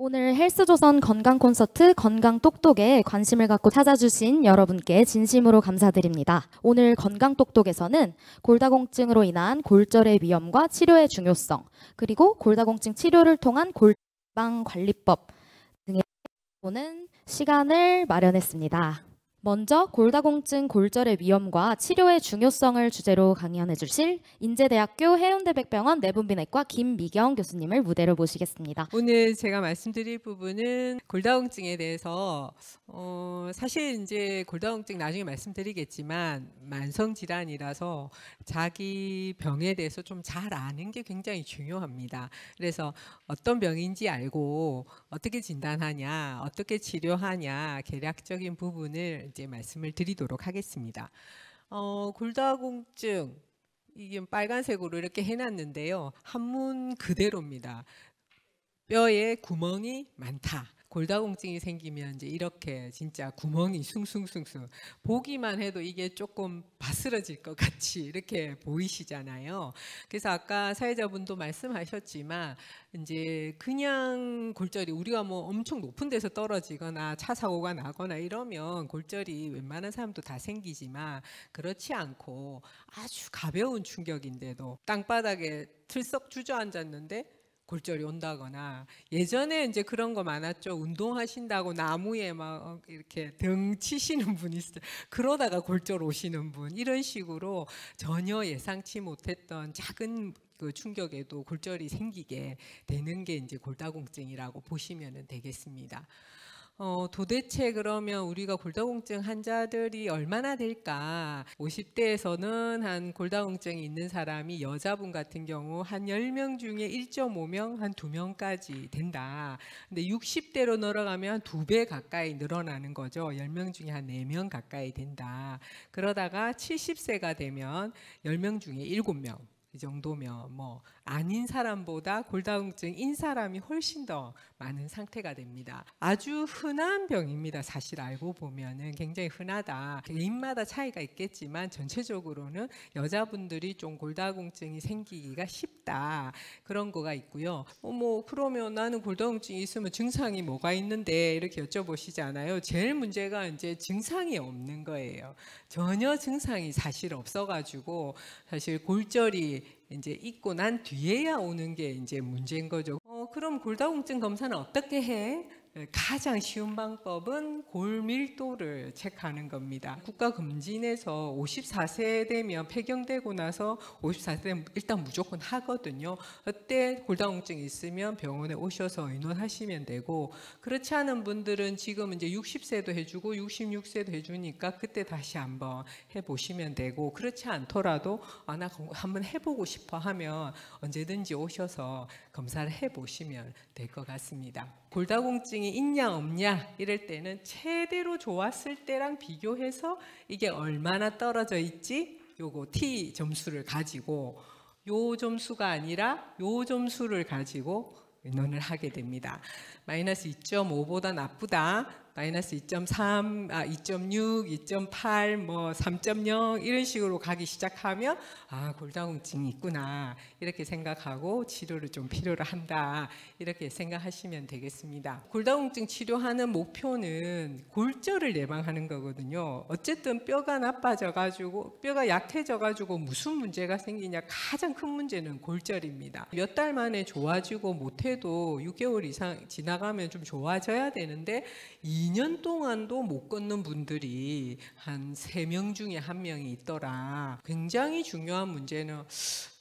오늘 헬스조선 건강 콘서트 건강 똑똑에 관심을 갖고 찾아주신 여러분께 진심으로 감사드립니다. 오늘 건강 똑똑에서는 골다공증으로 인한 골절의 위험과 치료의 중요성, 그리고 골다공증 치료를 통한 골방 관리법 등에 보는 시간을 마련했습니다. 먼저 골다공증 골절의 위험과 치료의 중요성을 주제로 강연해 주실 인제대학교 해운대백병원 내분비내과 김미경 교수님을 무대로 모시겠습니다. 오늘 제가 말씀드릴 부분은 골다공증에 대해서 사실 이제 골다공증 나중에 말씀드리겠지만 만성 질환이라서 자기 병에 대해서 좀 잘 아는 게 굉장히 중요합니다. 그래서 어떤 병인지 알고 어떻게 진단하냐, 어떻게 치료하냐, 개략적인 부분을 이제 말씀을 드리도록 하겠습니다. 골다공증 이게 빨간색으로 이렇게 해놨는데요. 한문 그대로입니다. 뼈에 구멍이 많다. 골다공증이 생기면 이제 이렇게 진짜 구멍이 숭숭숭숭, 보기만 해도 이게 조금 바스러질 것 같이 이렇게 보이시잖아요. 그래서 아까 사회자분도 말씀하셨지만 이제 그냥 골절이 우리가 뭐 엄청 높은 데서 떨어지거나 차 사고가 나거나 이러면 골절이 웬만한 사람도 다 생기지만 그렇지 않고 아주 가벼운 충격인데도 땅바닥에 틀썩 주저앉았는데 골절이 온다거나, 예전에 이제 그런 거 많았죠. 운동하신다고 나무에 막 이렇게 등 치시는 분이 있어요. 그러다가 골절 오시는 분, 이런 식으로 전혀 예상치 못했던 작은 그 충격에도 골절이 생기게 되는 게 이제 골다공증이라고 보시면 되겠습니다. 도대체 그러면 우리가 골다공증 환자들이 얼마나 될까? 50대에서는 한 골다공증이 있는 사람이 여자분 같은 경우 한 10명 중에 1.5명, 한 2명까지 된다. 근데 60대로 늘어가면 한 2배 가까이 늘어나는 거죠. 10명 중에 한 4명 가까이 된다. 그러다가 70세가 되면 10명 중에 7명. 이 정도면 뭐 아닌 사람보다 골다공증인 사람이 훨씬 더 많은 상태가 됩니다. 아주 흔한 병입니다. 사실 알고 보면은 굉장히 흔하다. 개인마다 차이가 있겠지만 전체적으로는 여자분들이 좀 골다공증이 생기기가 쉽다. 그런 거가 있고요. 뭐 그러면 나는 골다공증이 있으면 증상이 뭐가 있는데 이렇게 여쭤보시잖아요. 제일 문제가 이제 증상이 없는 거예요. 전혀 증상이 사실 없어가지고 사실 골절이 이제 있고 난 뒤에야 오는 게 이제 문제인 거죠. 그럼 골다공증 검사는 어떻게 해? 가장 쉬운 방법은 골밀도를 체크하는 겁니다. 국가검진에서 54세 되면 폐경되고 나서 54세 되면 일단 무조건 하거든요. 그때 골다공증이 있으면 병원에 오셔서 의논하시면 되고, 그렇지 않은 분들은 지금 이제 60세도 해주고 66세도 해주니까 그때 다시 한번 해보시면 되고, 그렇지 않더라도 나 한번 해보고 싶어 하면 언제든지 오셔서 검사를 해보시면 될 것 같습니다. 골다공증이 있냐 없냐 이럴 때는 최대로 좋았을 때랑 비교해서 이게 얼마나 떨어져 있지, 요거 T 점수를 가지고, 요 점수가 아니라 요 점수를 가지고 의논을 하게 됩니다. 마이너스 2.5보다 나쁘다, 마이너스 2.3, 2.6, 2.8, 뭐 3.0 이런 식으로 가기 시작하면 골다공증이 있구나 이렇게 생각하고 치료를 좀 필요로 한다 이렇게 생각하시면 되겠습니다. 골다공증 치료하는 목표는 골절을 예방하는 거거든요. 어쨌든 뼈가 나빠져가지고 뼈가 약해져가지고 무슨 문제가 생기냐, 가장 큰 문제는 골절입니다. 몇 달 만에 좋아지고 못해도 6개월 이상 지나가면 좀 좋아져야 되는데 2년 동안도 못 걷는 분들이 한 3명 중에 1명이 있더라. 굉장히 중요한 문제는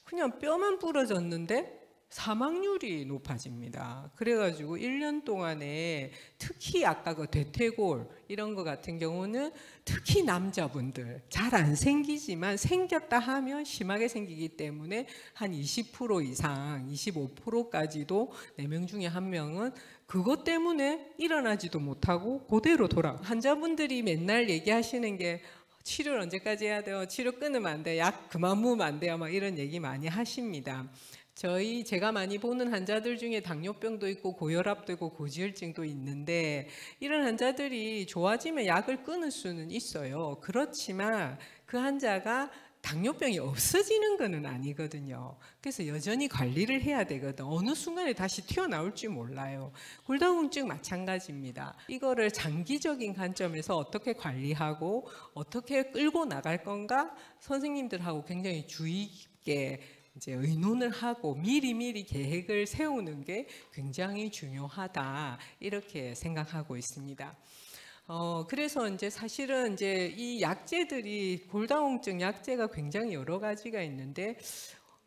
그냥 뼈만 부러졌는데 사망률이 높아집니다. 그래가지고 1년 동안에 특히 아까 그 대퇴골 이런 거 같은 경우는 특히 남자분들 잘 안 생기지만 생겼다 하면 심하게 생기기 때문에 한 20% 이상, 25%까지도 4명 중에 1명은 그것 때문에 일어나지도 못하고 그대로 돌아. 환자분들이 맨날 얘기하시는 게 치료를 언제까지 해야 돼요? 치료 끊으면 안 돼. 약 그만 먹으면 안 돼요. 막 이런 얘기 많이 하십니다. 제가 많이 보는 환자들 중에 당뇨병도 있고 고혈압도 있고 고지혈증도 있는데, 이런 환자들이 좋아지면 약을 끊을 수는 있어요. 그렇지만 그 환자가 당뇨병이 없어지는 것은 아니거든요. 그래서 여전히 관리를 해야 되거든. 어느 순간에 다시 튀어나올지 몰라요. 골다공증 마찬가지입니다. 이거를 장기적인 관점에서 어떻게 관리하고 어떻게 끌고 나갈 건가 선생님들하고 굉장히 주의 깊게 이제 의논을 하고 미리미리 계획을 세우는 게 굉장히 중요하다 이렇게 생각하고 있습니다. 그래서 이제 사실은 이제 이 약제들이 골다공증 약제가 굉장히 여러 가지가 있는데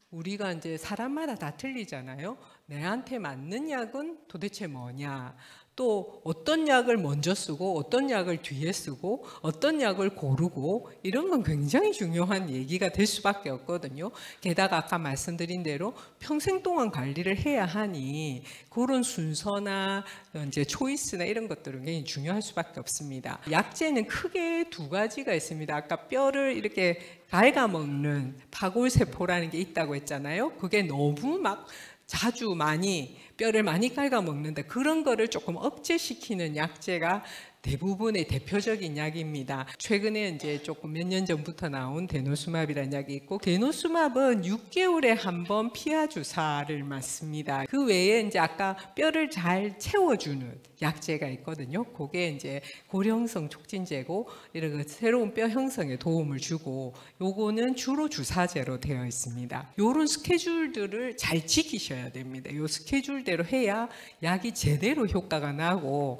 우리가 이제 사람마다 다 틀리잖아요. 내한테 맞는 약은 도대체 뭐냐? 또 어떤 약을 먼저 쓰고 어떤 약을 뒤에 쓰고 어떤 약을 고르고 이런 건 굉장히 중요한 얘기가 될 수밖에 없거든요. 게다가 아까 말씀드린 대로 평생 동안 관리를 해야 하니 그런 순서나 이제 초이스나 이런 것들은 굉장히 중요할 수밖에 없습니다. 약제는 크게 두 가지가 있습니다. 아까 뼈를 이렇게 갉아먹는 파골세포라는 게 있다고 했잖아요. 그게 너무 막 자주 많이 뼈를 많이 갉아먹는데 그런 거를 조금 억제시키는 약제가 대부분의 대표적인 약입니다. 최근에 이제 조금 몇 년 전부터 나온 데노스맙이라는 약이 있고, 데노스맙은 6개월에 한 번 피하 주사를 맞습니다. 그 외에 이제 아까 뼈를 잘 채워주는 약제가 있거든요. 그게 이제 고령성 촉진제고 이런 새로운 뼈 형성에 도움을 주고, 요거는 주로 주사제로 되어 있습니다. 요런 스케줄들을 잘 지키셔야 됩니다. 요 스케줄대로 해야 약이 제대로 효과가 나고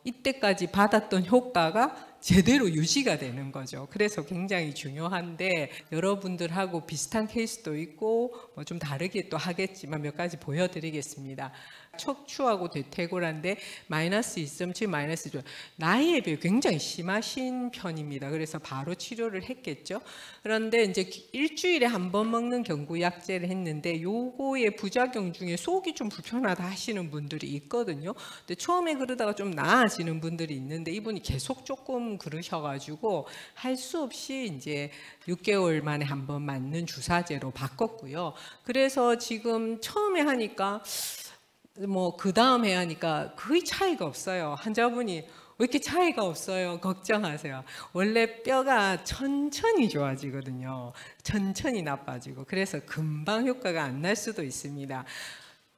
이때까지 받았던 효과가 제대로 유지가 되는 거죠. 그래서 굉장히 중요한데 여러분들하고 비슷한 케이스도 있고 좀 다르게 또 하겠지만 몇 가지 보여드리겠습니다. 척추하고 대퇴골한데 마이너스 2.7, 마이너스 2. 나이에 비해 굉장히 심하신 편입니다. 그래서 바로 치료를 했겠죠. 그런데 이제 일주일에 한 번 먹는 경구약제를 했는데 요거의 부작용 중에 속이 좀 불편하다 하시는 분들이 있거든요. 근데 처음에 그러다가 좀 나아지는 분들이 있는데 이분이 계속 조금 그러셔가지고 할 수 없이 이제 6개월 만에 한 번 맞는 주사제로 바꿨고요. 그래서 지금 처음에 하니까 뭐 그 다음에 하니까 거의 차이가 없어요. 환자분이 왜 이렇게 차이가 없어요? 걱정하세요. 원래 뼈가 천천히 좋아지거든요. 천천히 나빠지고. 그래서 금방 효과가 안 날 수도 있습니다.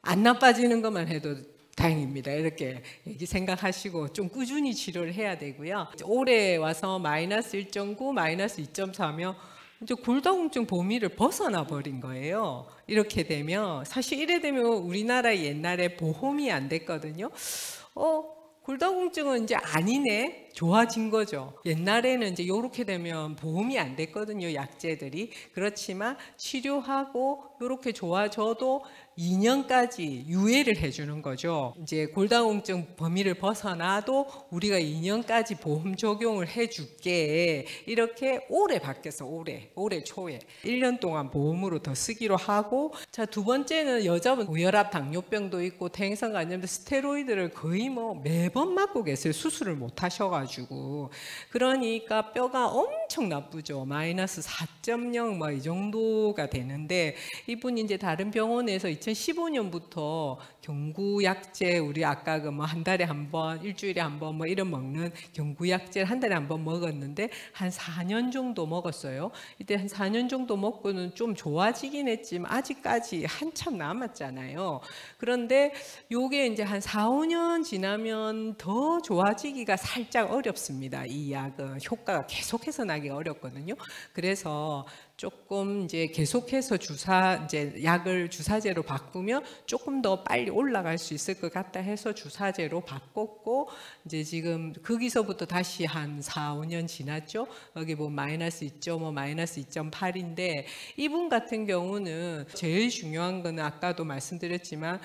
안 나빠지는 것만 해도 다행입니다. 이렇게 생각하시고 좀 꾸준히 치료를 해야 되고요. 올해 와서 마이너스 1.9, 마이너스 2.4면 이제 골다공증 범위를 벗어나 버린 거예요. 이렇게 되면 사실 이래 되면 우리나라 옛날에 보험이 안 됐거든요. 골다공증은 이제 아니네, 좋아진 거죠. 옛날에는 이제 이렇게 되면 보험이 안 됐거든요, 약제들이. 그렇지만 치료하고 이렇게 좋아져도 2년까지 유예를 해주는 거죠. 이제 골다공증 범위를 벗어나도 우리가 2년까지 보험 적용을 해줄게. 이렇게 올해 바뀌었어, 올해 초에. 1년 동안 보험으로 더 쓰기로 하고, 자, 두 번째는 여자분 고혈압, 당뇨병도 있고 퇴행성 간염도 스테로이드를 거의 뭐 매번 맞고 계세요. 수술을 못 하셔가지고. 그러니까 뼈가 엄청 나쁘죠. 마이너스 4.0 뭐 이 정도가 되는데, 이분이 이제 다른 병원에서 2015년부터 경구약제, 우리 아까 그 뭐 한 달에 한 번, 일주일에 한 번 뭐 이런 먹는 경구약제를 한 달에 한 번 먹었는데 한 4년 정도 먹었어요. 이때 한 4년 정도 먹고는 좀 좋아지긴 했지만 아직까지 한참 남았잖아요. 그런데 요게 이제 한 4, 5년 지나면 더 좋아지기가 살짝 어렵습니다. 이 약은 효과가 계속해서 나기가 어렵거든요. 그래서 조금 이제 계속해서 이제 약을 주사제로 바꾸면 조금 더 빨리 올라갈 수 있을 것 같다 해서 주사제로 바꿨고, 이제 지금 거기서부터 다시 한 4, 5년 지났죠. 여기 뭐 마이너스 2.5, 마이너스 2.8인데 이분 같은 경우는 제일 중요한 거는 아까도 말씀드렸지만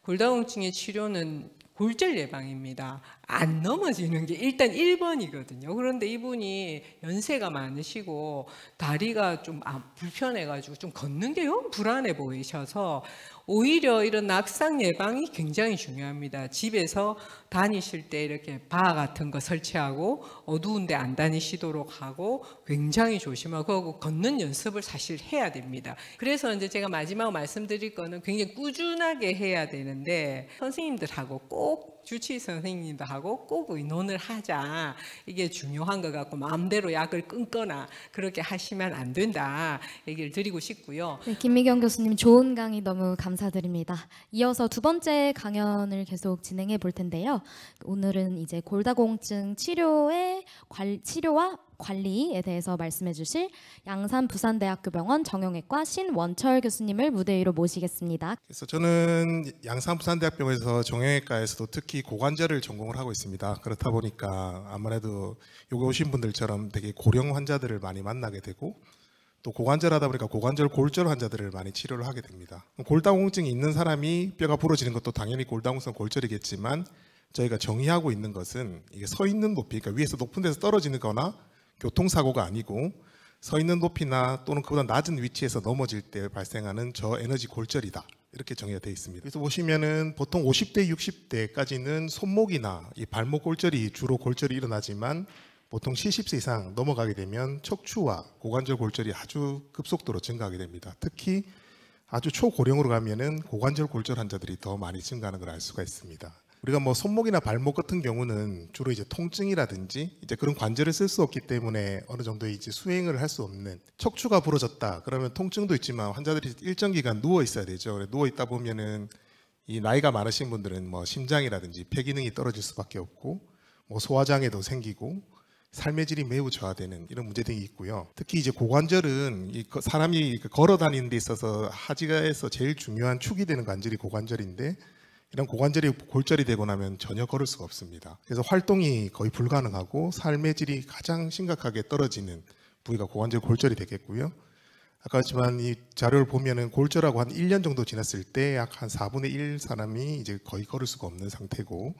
골다공증의 치료는 골절 예방입니다. 안 넘어지는 게 일단 1번이거든요. 그런데 이분이 연세가 많으시고 다리가 좀 불편해가지고 좀 걷는 게 영 불안해 보이셔서 오히려 이런 낙상 예방이 굉장히 중요합니다. 집에서 다니실 때 이렇게 바 같은 거 설치하고 어두운데 안 다니시도록 하고 굉장히 조심하고 걷는 연습을 사실 해야 됩니다. 그래서 이제 제가 마지막 말씀드릴 거는 굉장히 꾸준하게 해야 되는데 선생님들하고 꼭 주치의 선생님들하고 의사하고 꼭 의논을 하자. 이게 중요한 것 같고 마음대로 약을 끊거나 그렇게 하시면 안 된다. 얘기를 드리고 싶고요. 네, 김미경 교수님 좋은 강의 너무 감사드립니다. 이어서 두 번째 강연을 계속 진행해 볼 텐데요. 오늘은 이제 골다공증 치료와 관리에 대해서 말씀해 주실 양산 부산대학교 병원 정형외과 신원철 교수님을 무대 위로 모시겠습니다. 그래서 저는 양산 부산대학병원에서 정형외과에서도 특히 고관절을 전공을 하고 있습니다. 그렇다 보니까 아무래도 여기 오신 분들처럼 되게 고령 환자들을 많이 만나게 되고 또 고관절 하다 보니까 고관절 골절 환자들을 많이 치료를 하게 됩니다. 골다공증이 있는 사람이 뼈가 부러지는 것도 당연히 골다공성 골절이겠지만 저희가 정의하고 있는 것은 이게 서 있는 높이, 그러니까 위에서 높은 데서 떨어지는 거나 교통사고가 아니고 서 있는 높이나 또는 그보다 낮은 위치에서 넘어질 때 발생하는 저에너지 골절이다. 이렇게 정의가 되어 있습니다. 그래서 보시면은 보통 50대, 60대까지는 손목이나 이 발목 골절이 주로 골절이 일어나지만 보통 70세 이상 넘어가게 되면 척추와 고관절 골절이 아주 급속도로 증가하게 됩니다. 특히 아주 초고령으로 가면은 고관절 골절 환자들이 더 많이 증가하는 걸 알 수가 있습니다. 우리가 뭐 손목이나 발목 같은 경우는 주로 이제 통증이라든지 이제 그런 관절을 쓸 수 없기 때문에 어느 정도 이제 수행을 할 수 없는, 척추가 부러졌다 그러면 통증도 있지만 환자들이 일정 기간 누워 있어야 되죠. 누워 있다 보면은 이 나이가 많으신 분들은 뭐 심장이라든지 폐 기능이 떨어질 수밖에 없고 뭐 소화장애도 생기고 삶의 질이 매우 저하되는 이런 문제들이 있고요. 특히 이제 고관절은 사람이 걸어 다니는 데 있어서 하지가에서 제일 중요한 축이 되는 관절이 고관절인데 이런 고관절이 골절이 되고 나면 전혀 걸을 수가 없습니다. 그래서 활동이 거의 불가능하고 삶의 질이 가장 심각하게 떨어지는 부위가 고관절 골절이 되겠고요. 아까 했지만 이 자료를 보면은 골절하고 한 1년 정도 지났을 때 약 한 4분의 1 사람이 이제 거의 걸을 수가 없는 상태고,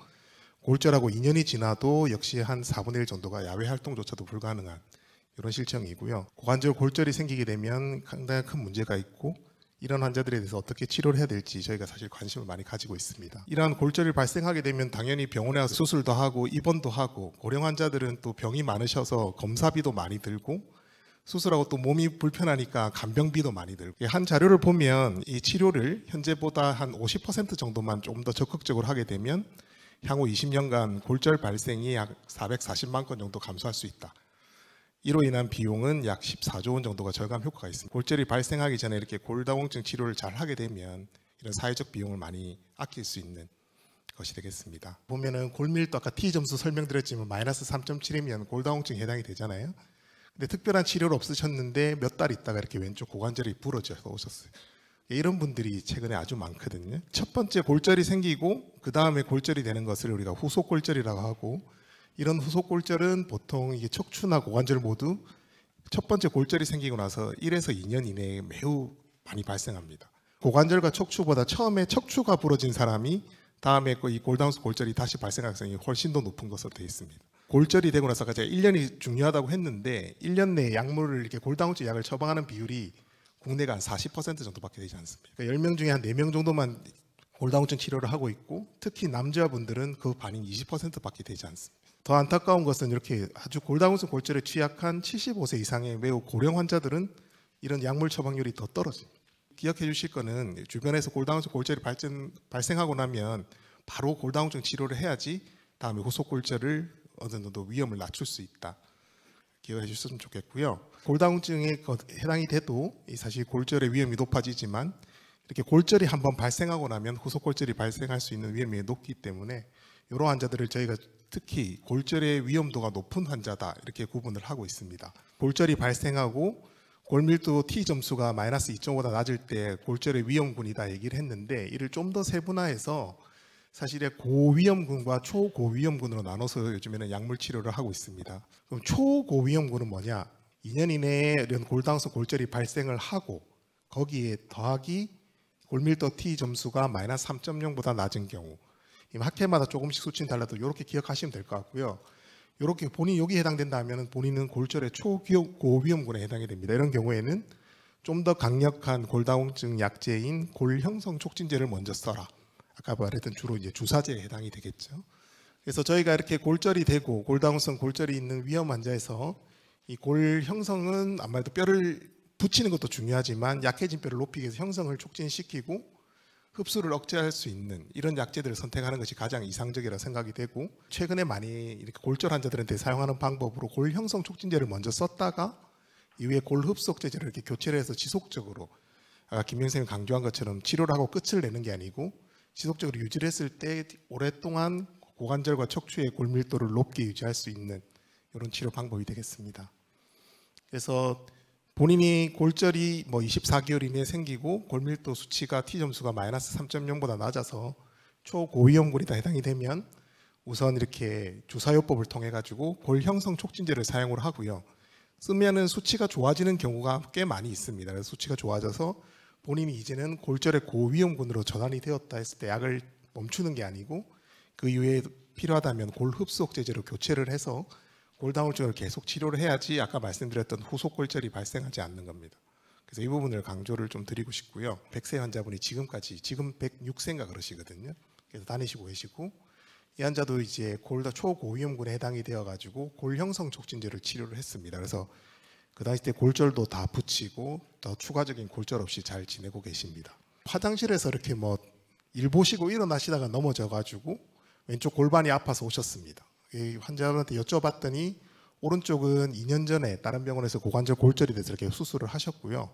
골절하고 2년이 지나도 역시 한 4분의 1 정도가 야외 활동조차도 불가능한 이런 실정이고요. 고관절 골절이 생기게 되면 상당히 큰 문제가 있고 이런 환자들에 대해서 어떻게 치료를 해야 될지 저희가 사실 관심을 많이 가지고 있습니다. 이러한 골절이 발생하게 되면 당연히 병원에 와서 수술도 하고 입원도 하고, 고령 환자들은 또 병이 많으셔서 검사비도 많이 들고 수술하고 또 몸이 불편하니까 간병비도 많이 들고, 한 자료를 보면 이 치료를 현재보다 한 50% 정도만 좀 더 적극적으로 하게 되면 향후 20년간 골절 발생이 약 440만 건 정도 감소할 수 있다. 이로 인한 비용은 약 14조 원 정도가 절감 효과가 있습니다. 골절이 발생하기 전에 이렇게 골다공증 치료를 잘 하게 되면 이런 사회적 비용을 많이 아낄 수 있는 것이 되겠습니다. 보면은 골밀도 아까 T점수 설명드렸지만 마이너스 3.7이면 골다공증에 해당이 되잖아요. 근데 특별한 치료를 없으셨는데 몇 달 있다가 이렇게 왼쪽 고관절이 부러져서 오셨어요. 이런 분들이 최근에 아주 많거든요. 첫 번째 골절이 생기고 그 다음에 골절이 되는 것을 우리가 후속 골절이라고 하고, 이런 후속 골절은 보통 이게 척추나 고관절 모두 첫 번째 골절이 생기고 나서 1에서 2년 이내에 매우 많이 발생합니다. 고관절과 척추보다 처음에 척추가 부러진 사람이 다음에 이 골다공증 골절이 다시 발생할 가능성이 훨씬 더 높은 것으로 되어 있습니다. 골절이 되고 나서 제가 1년이 중요하다고 했는데 1년 내에 약물을 이렇게 골다공증 약을 처방하는 비율이 국내가 한 40% 정도밖에 되지 않습니다. 그러니까 10명 중에 한 4명 정도만 골다공증 치료를 하고 있고, 특히 남자분들은 그 반인 20%밖에 되지 않습니다. 더 안타까운 것은 이렇게 아주 골다공증 골절에 취약한 75세 이상의 매우 고령 환자들은 이런 약물 처방률이 더 떨어집니다. 기억해 주실 거는 주변에서 골다공증 골절이 발생하고 나면 바로 골다공증 치료를 해야지 다음에 후속 골절을 어느 정도 위험을 낮출 수 있다. 기억해 주셨으면 좋겠고요. 골다공증에 해당이 돼도 사실 골절의 위험이 높아지지만 이렇게 골절이 한번 발생하고 나면 후속 골절이 발생할 수 있는 위험이 높기 때문에 이런 환자들을 저희가 특히 골절의 위험도가 높은 환자다 이렇게 구분을 하고 있습니다. 골절이 발생하고 골밀도 T점수가 마이너스 2.5보다 낮을 때 골절의 위험군이다 얘기를 했는데, 이를 좀 더 세분화해서 사실의 고위험군과 초고위험군으로 나눠서 요즘에는 약물 치료를 하고 있습니다. 그럼 초고위험군은 뭐냐? 2년 이내에 이런 골다공증 골절이 발생을 하고 거기에 더하기 골밀도 T점수가 마이너스 3.0보다 낮은 경우, 학회마다 조금씩 수치는 달라도 이렇게 기억하시면 될 것 같고요. 이렇게 본인이 여기에 해당된다 하면 본인은 골절의 초고위험군에 해당이 됩니다. 이런 경우에는 좀 더 강력한 골다공증 약제인 골형성 촉진제를 먼저 써라. 아까 말했던 주로 이제 주사제에 해당이 되겠죠. 그래서 저희가 이렇게 골절이 되고 골다공성 골절이 있는 위험 환자에서 이 골 형성은 아무래도 뼈를 붙이는 것도 중요하지만 약해진 뼈를 높이기 위해서 형성을 촉진시키고, 흡수를 억제할 수 있는 이런 약제들을 선택하는 것이 가장 이상적이라 생각이 되고, 최근에 많이 이렇게 골절 환자들한테 사용하는 방법으로 골 형성 촉진제를 먼저 썼다가 이후에 골 흡수 억제제를 이렇게 교체를 해서 지속적으로, 아까 김영 선생님이 강조한 것처럼 치료를 하고 끝을 내는 게 아니고 지속적으로 유지를 했을 때 오랫동안 고관절과 척추의 골 밀도를 높게 유지할 수 있는 이런 치료 방법이 되겠습니다. 그래서 본인이 골절이 뭐 24개월 이내에 생기고 골밀도 수치가 T점수가 마이너스 3.0보다 낮아서 초고위험군이다 해당이 되면 우선 이렇게 주사요법을 통해 가지고 골 형성 촉진제를 사용을 하고요. 쓰면은 수치가 좋아지는 경우가 꽤 많이 있습니다. 그래서 수치가 좋아져서 본인이 이제는 골절의 고위험군으로 전환이 되었다 했을 때 약을 멈추는 게 아니고 그 이후에 필요하다면 골 흡수 억제제로 교체를 해서 골다공증을 계속 치료를 해야지 아까 말씀드렸던 후속 골절이 발생하지 않는 겁니다. 그래서 이 부분을 강조를 좀 드리고 싶고요. 100세 환자분이 지금 106세인가 그러시거든요. 그래서 다니시고 계시고, 이 환자도 이제 초고위험군에 해당이 되어가지고 골 형성 촉진제를 치료를 했습니다. 그래서 그 당시 때 골절도 다 붙이고 더 추가적인 골절 없이 잘 지내고 계십니다. 화장실에서 이렇게 뭐 일 보시고 일어나시다가 넘어져가지고 왼쪽 골반이 아파서 오셨습니다. 이 환자분한테 여쭤봤더니 오른쪽은 2년 전에 다른 병원에서 고관절 골절이 돼서 이렇게 수술을 하셨고요.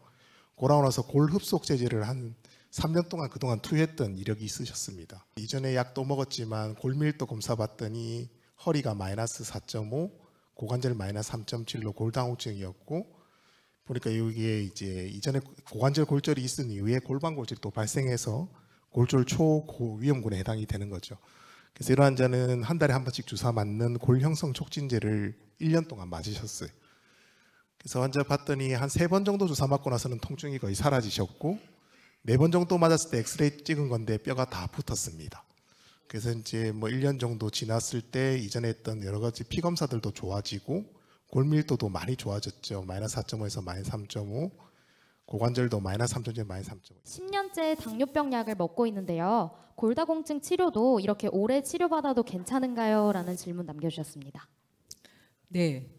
그러고 나서 골 흡수 억제제를 한 3년 동안 그동안 투여했던 이력이 있으셨습니다. 이전에 약도 먹었지만 골밀도 검사 봤더니 허리가 마이너스 4.5, 고관절 마이너스 3.7로 골다공증이었고, 보니까 이게 이제 이전에 고관절 골절이 있은 이후에 골반 골절이 또 발생해서 골절 초고위험군에 해당이 되는 거죠. 그래서 이런 환자는 한 달에 한 번씩 주사 맞는 골 형성 촉진제를 1년 동안 맞으셨어요. 그래서 환자 봤더니 한 3번 정도 주사 맞고 나서는 통증이 거의 사라지셨고, 4번 정도 맞았을 때 엑스레이 찍은 건데 뼈가 다 붙었습니다. 그래서 이제 뭐 1년 정도 지났을 때 이전에 했던 여러 가지 피 검사들도 좋아지고 골밀도도 많이 좋아졌죠. 마이너스 4.5에서 마이너스 3.5, 고관절도 마이너스 3.0, 마이너스 3.5. 10년째 당뇨병 약을 먹고 있는데요. 골다공증 치료도 이렇게 오래 치료받아도 괜찮은가요? 라는 질문 남겨주셨습니다. 네,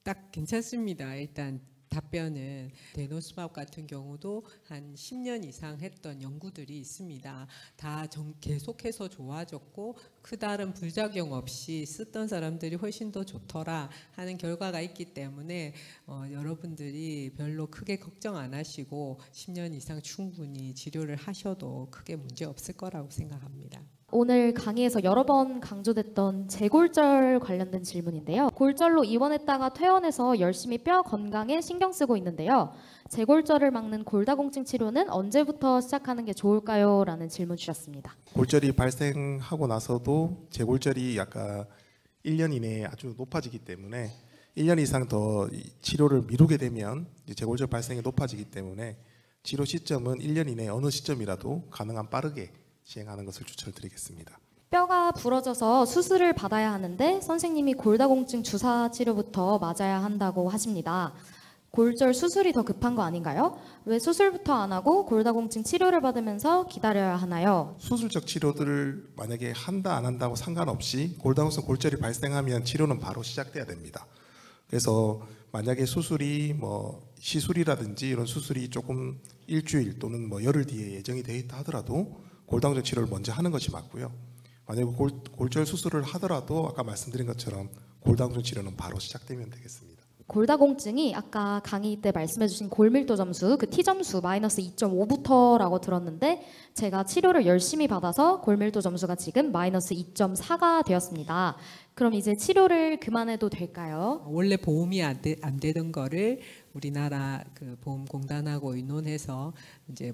딱 괜찮습니다. 일단 답변은 데노스밥 같은 경우도 한 10년 이상 했던 연구들이 있습니다. 다 계속해서 좋아졌고 크다른 부작용 없이 쓰던 사람들이 훨씬 더 좋더라 하는 결과가 있기 때문에 여러분들이 별로 크게 걱정 안 하시고 10년 이상 충분히 치료를 하셔도 크게 문제 없을 거라고 생각합니다. 오늘 강의에서 여러 번 강조됐던 재골절 관련된 질문인데요. 골절로 입원했다가 퇴원해서 열심히 뼈 건강에 신경 쓰고 있는데요. 재골절을 막는 골다공증 치료는 언제부터 시작하는 게 좋을까요? 라는 질문 주셨습니다. 골절이 발생하고 나서도 재골절이 약간 1년 이내에 아주 높아지기 때문에 1년 이상 더 치료를 미루게 되면 재골절 발생이 높아지기 때문에 치료 시점은 1년 이내 어느 시점이라도 가능한 빠르게 시행하는 것을 추천드리겠습니다. 뼈가 부러져서 수술을 받아야 하는데 선생님이 골다공증 주사 치료부터 맞아야 한다고 하십니다. 골절 수술이 더 급한 거 아닌가요? 왜 수술부터 안 하고 골다공증 치료를 받으면서 기다려야 하나요? 수술적 치료들을 만약에 한다 안 한다고 상관없이 골다공증 골절이 발생하면 치료는 바로 시작돼야 됩니다. 그래서 만약에 수술이 뭐 시술이라든지 이런 수술이 조금 일주일 또는 뭐 열흘 뒤에 예정이 돼 있다 하더라도 골다공증 치료를 먼저 하는 것이 맞고요. 만약에 골절 수술을 하더라도 아까 말씀드린 것처럼 골다공증 치료는 바로 시작되면 되겠습니다. 골다공증이 아까 강의 때 말씀해주신 골밀도 점수, 그 T점수 마이너스 2.5부터라고 들었는데 제가 치료를 열심히 받아서 골밀도 점수가 지금 마이너스 2.4가 되었습니다. 그럼 이제 치료를 그만해도 될까요? 원래 보험이 안 되던 거를 우리나라 그 보험공단하고 의논해서 이제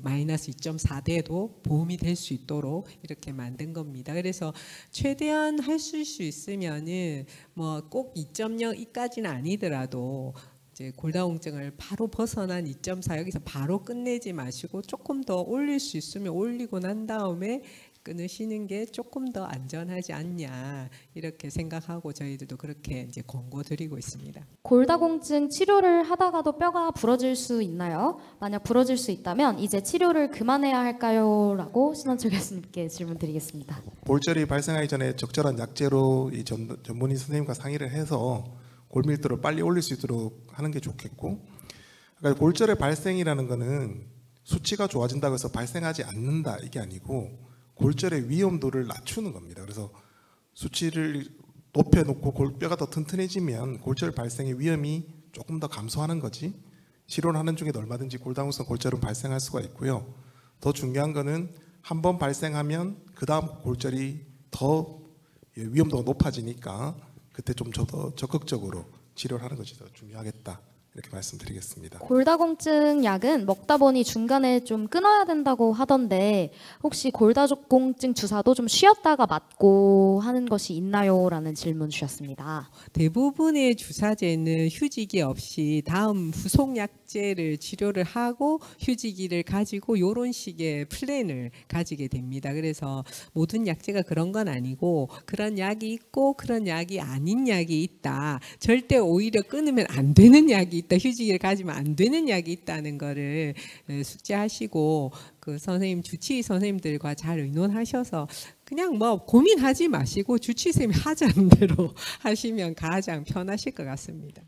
마이너스 2.4대도 보험이 될 수 있도록 이렇게 만든 겁니다. 그래서 최대한 할 수 있으면은 뭐 꼭 2.0까지는 아니더라도 이제 골다공증을 바로 벗어난 2.4 여기서 바로 끝내지 마시고 조금 더 올릴 수 있으면 올리고 난 다음에 끊으시는 게 조금 더 안전하지 않냐 이렇게 생각하고 저희들도 그렇게 이제 권고드리고 있습니다. 골다공증 치료를 하다가도 뼈가 부러질 수 있나요? 만약 부러질 수 있다면 이제 치료를 그만해야 할까요? 라고 신원철 교수님께 질문 드리겠습니다. 골절이 발생하기 전에 적절한 약제로 이 전문의 선생님과 상의를 해서 골밀도를 빨리 올릴 수 있도록 하는 게 좋겠고, 그러니까 골절의 발생이라는 거는 수치가 좋아진다고 해서 발생하지 않는다 이게 아니고 골절의 위험도를 낮추는 겁니다. 그래서 수치를 높여놓고 골뼈가 더 튼튼해지면 골절 발생의 위험이 조금 더 감소하는 거지. 치료를 하는 중에도 얼마든지 골다공성 골절은 발생할 수가 있고요. 더 중요한 거는 한 번 발생하면 그 다음 골절이 더 위험도가 높아지니까 그때 좀 더 적극적으로 치료를 하는 것이 더 중요하겠다. 이렇게 말씀드리겠습니다. 골다공증 약은 먹다 보니 중간에 좀 끊어야 된다고 하던데 혹시 골다공증 주사도 좀 쉬었다가 맞고 하는 것이 있나요? 라는 질문 주셨습니다. 대부분의 주사제는 휴지기 없이 다음 후속 약제를 치료를 하고 휴지기를 가지고 이런 식의 플랜을 가지게 됩니다. 그래서 모든 약제가 그런 건 아니고 그런 약이 있고 그런 약이 아닌 약이 있다. 절대 오히려 끊으면 안 되는 약이 있다. 휴지기를 가지면 안 되는 약이 있다는 거를 숙지하시고 그 선생님 주치의 선생님들과 잘 의논하셔서 그냥 뭐 고민하지 마시고 주치의 선생님이 하자는 대로 하시면 가장 편하실 것 같습니다.